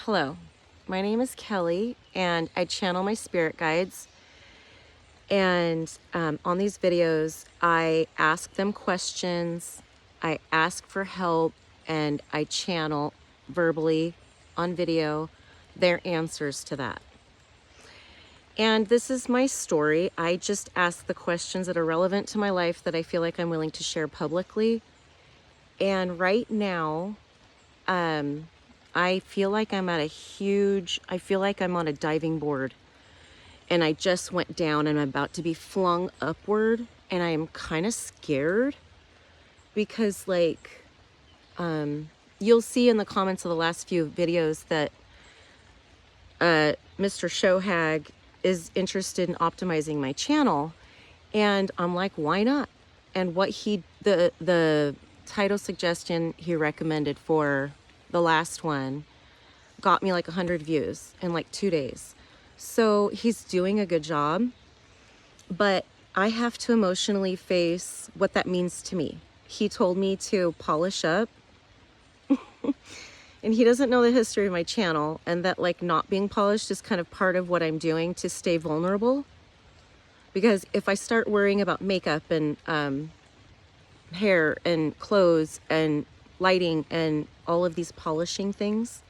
Hello, my name is Kelly and I channel my spirit guides, and on these videos I ask them questions, I ask for help, and I channel verbally on video their answers to that. And this is my story. I just ask the questions that are relevant to my life that I feel like I'm willing to share publicly. And right now, I feel like I'm at I feel like I'm on a diving board and I just went down and I'm about to be flung upward, and I am kind of scared because you'll see in the comments of the last few videos that Mr. Showhag is interested in optimizing my channel, and I'm like, why not? And the title suggestion he recommended for the last one got me like 100 views in like 2 days. So he's doing a good job, but I have to emotionally face what that means to me. He told me to polish up and he doesn't know the history of my channel, and that like not being polished is kind of part of what I'm doing to stay vulnerable. Because if I start worrying about makeup and hair and clothes and lighting and all of these polishing things,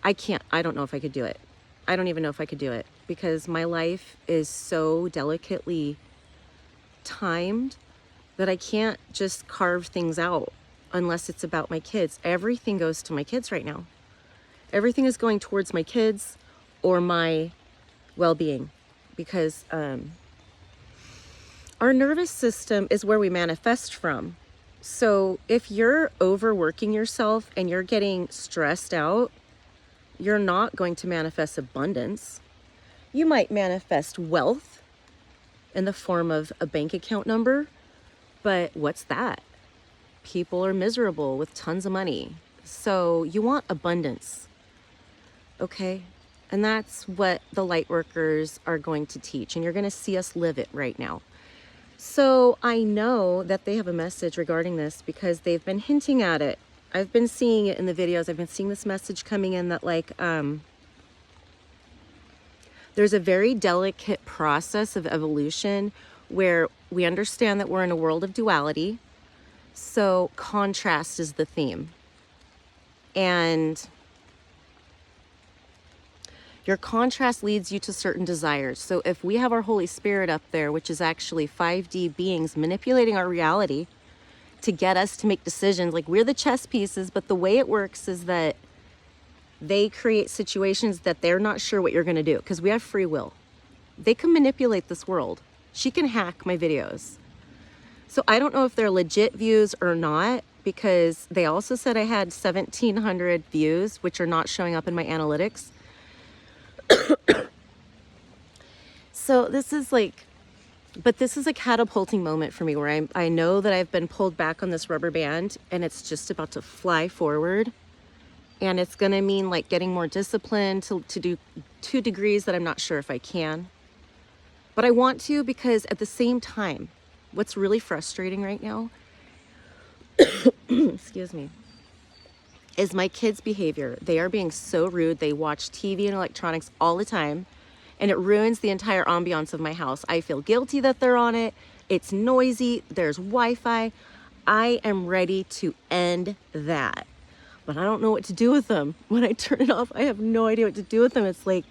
I don't know if I could do it. I don't even know if I could do it, because my life is so delicately timed that I can't just carve things out unless it's about my kids. Everything goes to my kids right now. Everything is going towards my kids or my well-being, because our nervous system is where we manifest from. So if you're overworking yourself and you're getting stressed out, you're not going to manifest abundance. You might manifest wealth in the form of a bank account number, but what's that? People are miserable with tons of money. So you want abundance, okay? And that's what the light workers are going to teach, and you're going to see us live it right now. So I know that they have a message regarding this because they've been hinting at it. I've been seeing it in the videos. I've been seeing this message coming in that there's a very delicate process of evolution where we understand that we're in a world of duality. So contrast is the theme. And your contrast leads you to certain desires. So if we have our Holy Spirit up there, which is actually 5D beings manipulating our reality to get us to make decisions, like we're the chess pieces, but the way it works is that they create situations that they're not sure what you're going to do, because we have free will. They can manipulate this world. She can hack my videos. So I don't know if they're legit views or not, because they also said I had 1,700 views, which are not showing up in my analytics. So this is a catapulting moment for me where I know that I've been pulled back on this rubber band and it's just about to fly forward. And it's going to mean like getting more discipline to do 2 degrees that I'm not sure if I can. But I want to, because at the same time, what's really frustrating right now, excuse me, is my kids' behavior. They are being so rude. They watch TV and electronics all the time, and it ruins the entire ambiance of my house. I feel guilty that they're on it. It's noisy. There's Wi-Fi. I am ready to end that. But I don't know what to do with them. When I turn it off, I have no idea what to do with them. It's like,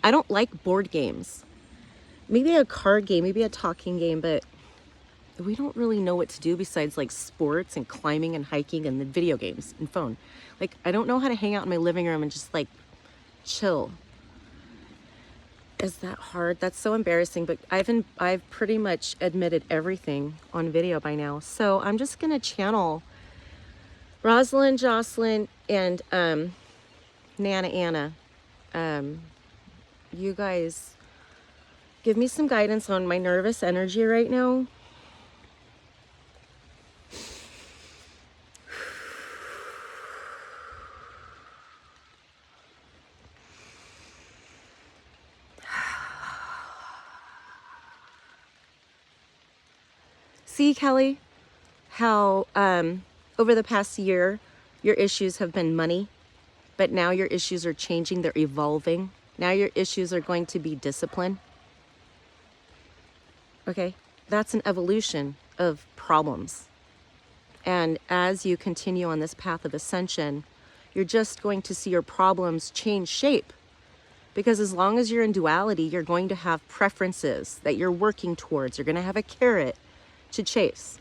I don't like board games. Maybe a card game, maybe a talking game, but we don't really know what to do besides like sports and climbing and hiking and the video games and phone. Like, I don't know how to hang out in my living room and just like chill. Is that hard? That's so embarrassing, but I've pretty much admitted everything on video by now. So I'm just gonna channel Roslyn and Jocelyn and Nana Anna. You guys give me some guidance on my nervous energy right now. See, Kelly, how over the past year, your issues have been money, but now your issues are changing, they're evolving. Now your issues are going to be discipline. Okay, that's an evolution of problems. And as you continue on this path of ascension, you're just going to see your problems change shape. Because as long as you're in duality, you're going to have preferences that you're working towards. You're going to have a carrot to chase.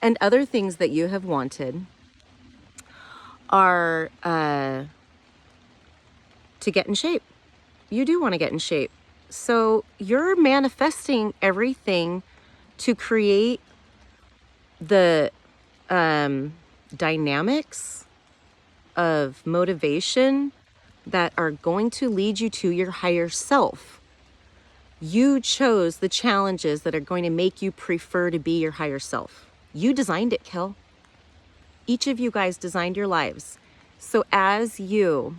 And other things that you have wanted are to get in shape. You do want to get in shape. So you're manifesting everything to create the dynamics of motivation that are going to lead you to your higher self. You chose the challenges that are going to make you prefer to be your higher self. You designed it, Kel. Each of you guys designed your lives. So as you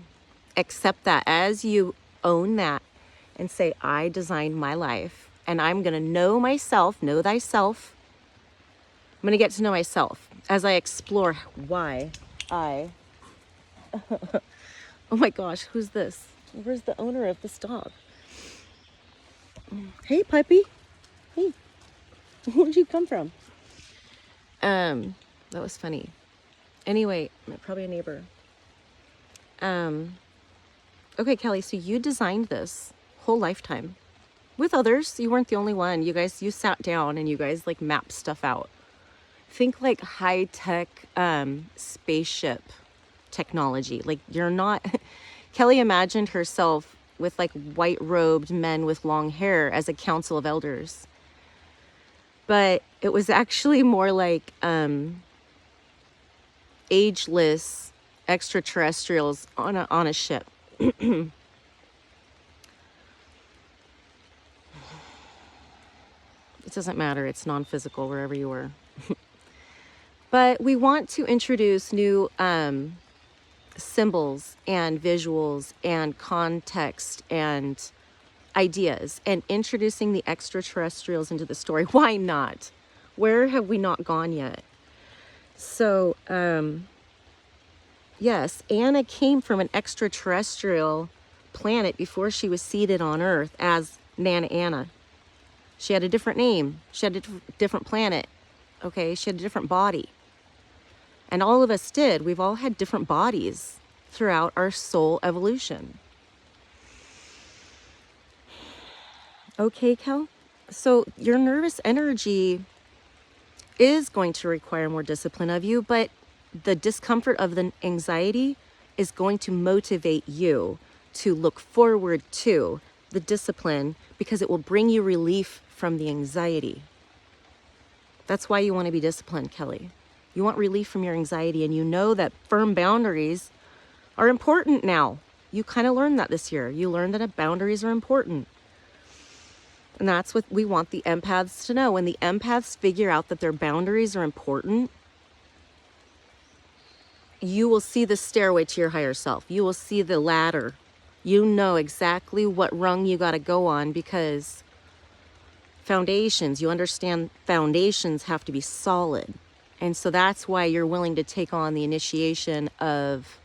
accept that, as you own that and say, I designed my life and I'm going to know myself, know thyself. I'm going to get to know myself as I explore why I... Oh my gosh, who's this? Where's the owner of this dog? Hey, puppy. Hey, where'd you come from? That was funny. Anyway, probably a neighbor. Okay, Kelly, so you designed this whole lifetime with others. You weren't the only one. You guys, you sat down and you guys like mapped stuff out. Think like high-tech spaceship technology. Like you're not... Kelly imagined herself with like white-robed men with long hair as a council of elders. But it was actually more like ageless extraterrestrials on a ship. It doesn't matter. It's non-physical wherever you were. But we want to introduce new symbols and visuals and context and ideas, and introducing the extraterrestrials into the story. Why not? Where have we not gone yet? So, yes, Anna came from an extraterrestrial planet before she was seated on Earth as Nana Anna. She had a different name. She had a different planet. Okay, she had a different body. And all of us did. We've all had different bodies throughout our soul evolution. Okay, Kel? So your nervous energy is going to require more discipline of you, but the discomfort of the anxiety is going to motivate you to look forward to the discipline because it will bring you relief from the anxiety. That's why you want to be disciplined, Kelly. You want relief from your anxiety, and you know that firm boundaries are important now. You kind of learned that this year. You learned that boundaries are important. And that's what we want the empaths to know. When the empaths figure out that their boundaries are important, you will see the stairway to your higher self. You will see the ladder. You know exactly what rung you got to go on, because foundations, you understand foundations have to be solid. And so that's why you're willing to take on the initiation of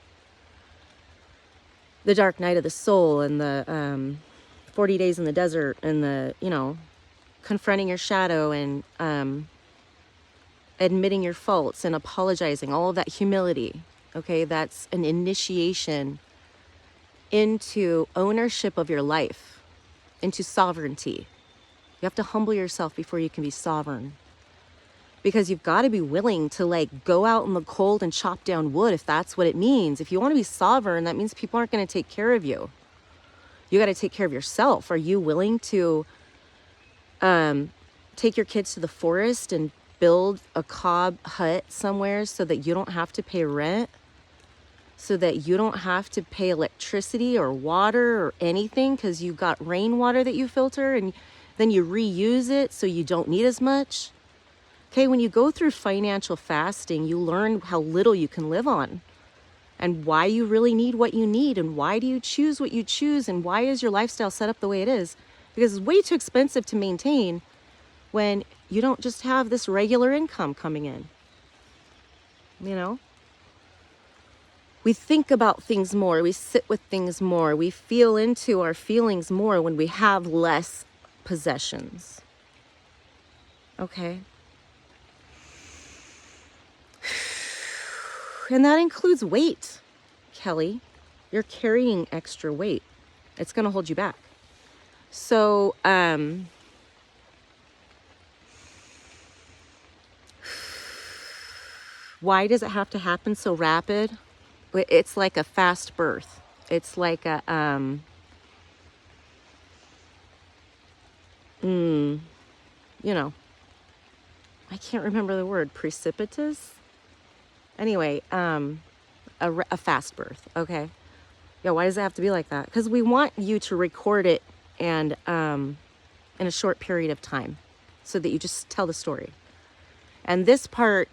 the dark night of the soul and the 40 days in the desert and the, you know, confronting your shadow and admitting your faults and apologizing, all of that humility. Okay, that's an initiation into ownership of your life, into sovereignty. You have to humble yourself before you can be sovereign. Because you've got to be willing to like go out in the cold and chop down wood if that's what it means. If you want to be sovereign, that means people aren't going to take care of you. You got to take care of yourself. Are you willing to take your kids to the forest and build a cob hut somewhere so that you don't have to pay rent? So that you don't have to pay electricity or water or anything because you got rainwater that you filter and then you reuse it so you don't need as much? Okay, when you go through financial fasting, you learn how little you can live on and why you really need what you need and why do you choose what you choose and why is your lifestyle set up the way it is? Because it's way too expensive to maintain when You don't just have this regular income coming in, you know? We think about things more, we sit with things more, we feel into our feelings more when we have less possessions. Okay? And that includes weight, Kelly. You're carrying extra weight. It's going to hold you back. So, why does it have to happen so rapid? It's like a fast birth. It's like a, you know, I can't remember the word, precipitous? Anyway, a fast birth, okay? Yeah, why does it have to be like that? Because we want you to record it and in a short period of time so that you just tell the story. And this part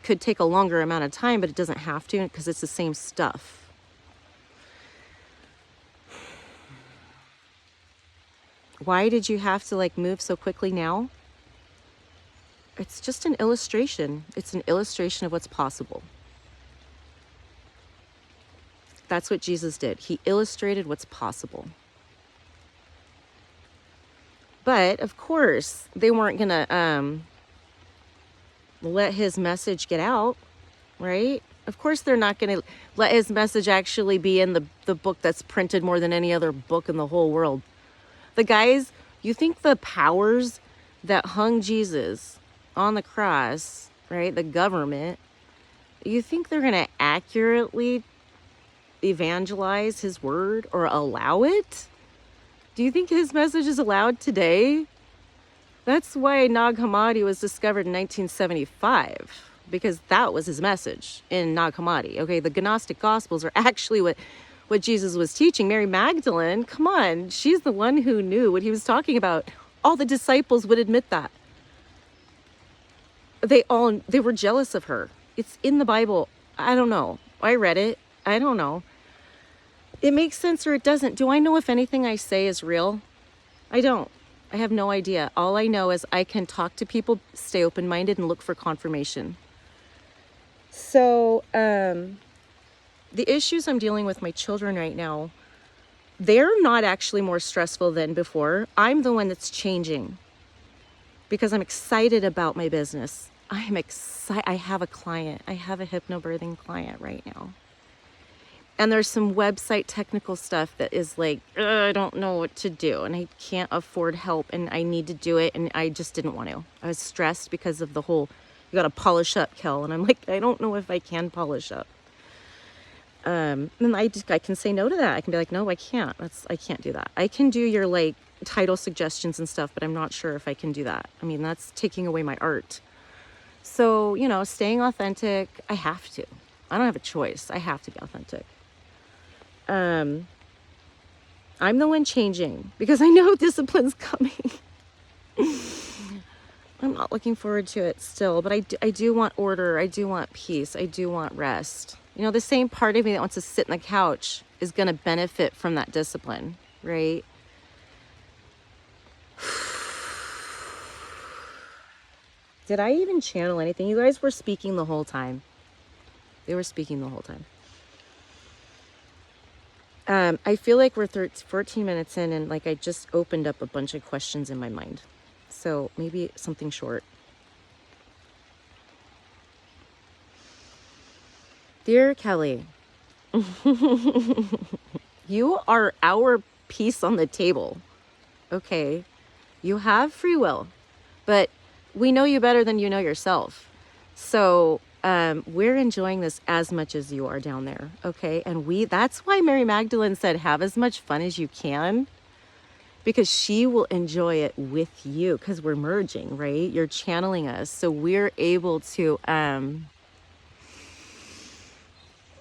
could take a longer amount of time, but it doesn't have to because it's the same stuff. Why did you have to like move so quickly now? It's just an illustration. It's an illustration of what's possible. That's what Jesus did. He illustrated what's possible. But of course, they weren't gonna let his message get out, right? Of course, they're not gonna let his message actually be in the book that's printed more than any other book in the whole world. The guys, you think the powers that hung Jesus on the cross, right? The government, you think they're gonna accurately evangelize his word or allow it? Do you think his message is allowed today? That's why Nag Hammadi was discovered in 1975, because that was his message in Nag Hammadi. Okay, the Gnostic Gospels are actually what Jesus was teaching. Mary Magdalene, come on, she's the one who knew what he was talking about. All the disciples would admit that. They were jealous of her. It's in the Bible. I don't know. I read it. I don't know. It makes sense or it doesn't. Do I know if anything I say is real? I don't. I have no idea. All I know is I can talk to people, stay open-minded, and look for confirmation. So, the issues I'm dealing with my children right now, they're not actually more stressful than before. I'm the one that's changing because I'm excited about my business. I'm excited. I have a client. I have a hypnobirthing client right now. And there's some website technical stuff that is like, I don't know what to do. And I can't afford help and I need to do it. And I just didn't want to. I was stressed because of the whole, you got to polish up, Kel. And I'm like, I don't know if I can polish up. And I can say no to that. I can be like, no, I can't. I can't do that. I can do your like title suggestions and stuff, but I'm not sure if I can do that. I mean, that's taking away my art. So, you know, staying authentic, I have to. I don't have a choice. I have to be authentic. I'm the one changing because I know discipline's coming. I'm not looking forward to it still, but I do want order. I do want peace. I do want rest. You know, the same part of me that wants to sit on the couch is going to benefit from that discipline, right? Did I even channel anything? You guys were speaking the whole time. They were speaking the whole time. I feel like we're 14 minutes in and like I just opened up a bunch of questions in my mind. So maybe something short. Dear Kelly, you are our piece on the table. Okay. You have free will, but we know you better than you know yourself. So we're enjoying this as much as you are down there, okay? And that's why Mary Magdalene said, have as much fun as you can, because she will enjoy it with you, because we're merging, right? You're channeling us. So we're able to,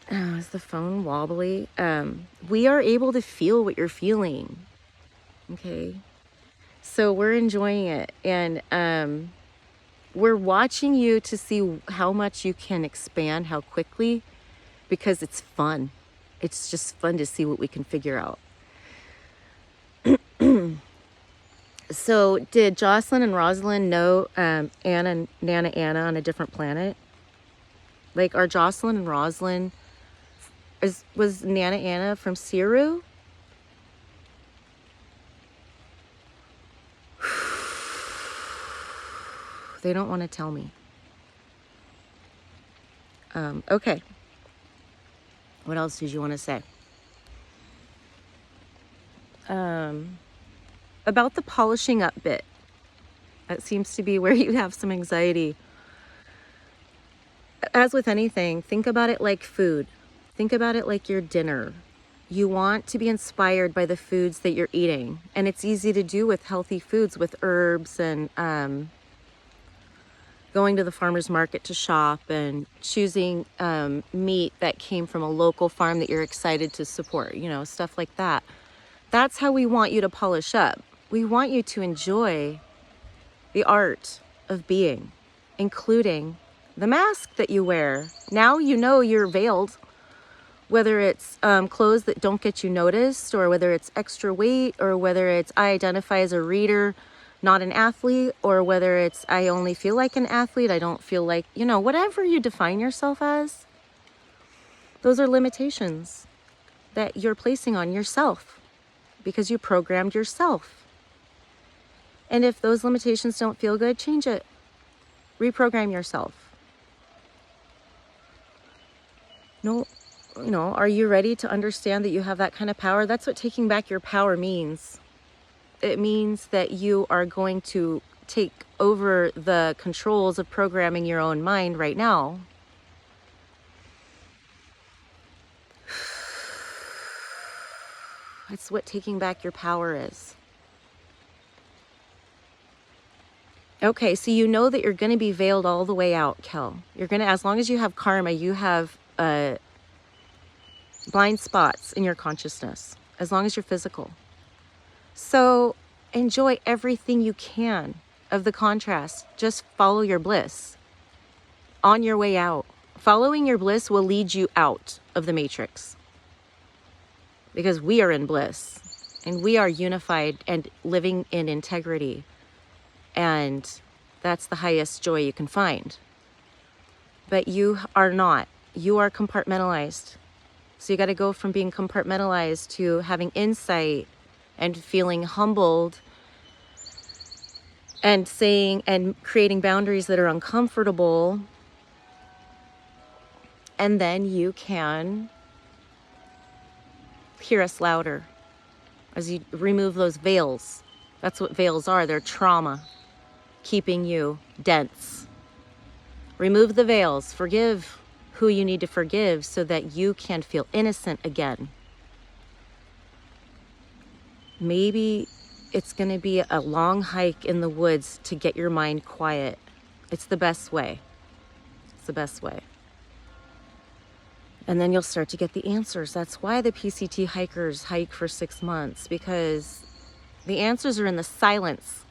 is the phone wobbly? We are able to feel what you're feeling, okay? So we're enjoying it. And, we're watching you to see how much you can expand, how quickly, because it's fun. It's just fun to see what we can figure out. So did Jocelyn and Roslyn know Anna and Nana Anna on a different planet? Like, are Jocelyn and Roslyn, was Nana Anna from Siru? They don't want to tell me. Okay. What else did you want to say? About the polishing up bit. That seems to be where you have some anxiety. As with anything, think about it like food. Think about it like your dinner. You want to be inspired by the foods that you're eating. And it's easy to do with healthy foods, with herbs and going to the farmer's market to shop and choosing meat that came from a local farm that you're excited to support, you know, stuff like that. That's how we want you to polish up. We want you to enjoy the art of being, including the mask that you wear. Now you know you're veiled, whether it's clothes that don't get you noticed, or whether it's extra weight, or whether it's I identify as a reader, not an athlete, or whether it's I only feel like an athlete, I don't feel like, you know, whatever you define yourself as, those are limitations that you're placing on yourself because you programmed yourself. And if those limitations don't feel good, change it. Reprogram yourself. No, you know, are you ready to understand that you have that kind of power? That's what taking back your power means. It means that you are going to take over the controls of programming your own mind right now. That's what taking back your power is. Okay, so you know that you're going to be veiled all the way out, Kel. You're going to, as long as you have karma, you have blind spots in your consciousness, as long as you're physical. So enjoy everything you can of the contrast. Just follow your bliss on your way out. Following your bliss will lead you out of the matrix, because we are in bliss and we are unified and living in integrity. And that's the highest joy you can find. But you are not. You are compartmentalized. So you got to go from being compartmentalized to having insight and feeling humbled and saying and creating boundaries that are uncomfortable. And then you can hear us louder as you remove those veils. That's what veils are. They're trauma, keeping you dense. Remove the veils. Forgive who you need to forgive so that you can feel innocent again. Maybe it's going to be a long hike in the woods to get your mind quiet. It's the best way. It's the best way. And then you'll start to get the answers. That's why the PCT hikers hike for 6 months, because the answers are in the silence.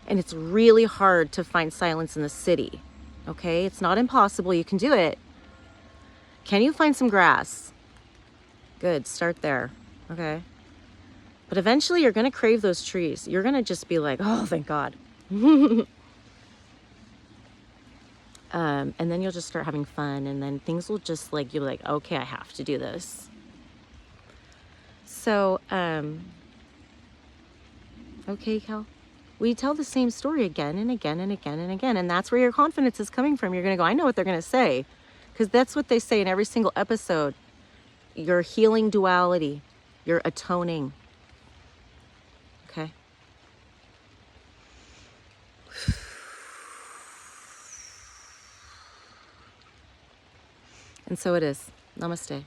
And it's really hard to find silence in the city. Okay? It's not impossible. You can do it. Can you find some grass? Good. Start there. Okay? But eventually you're going to crave those trees. You're going to just be like, oh, thank God. And then you'll just start having fun. And then things will just like, you'll be like, okay, I have to do this. So, okay, Cal. We tell the same story again and again and again and again. And that's where your confidence is coming from. You're going to go, I know what they're going to say. Because that's what they say in every single episode. You're healing duality. You're atoning. Okay? And so it is. Namaste.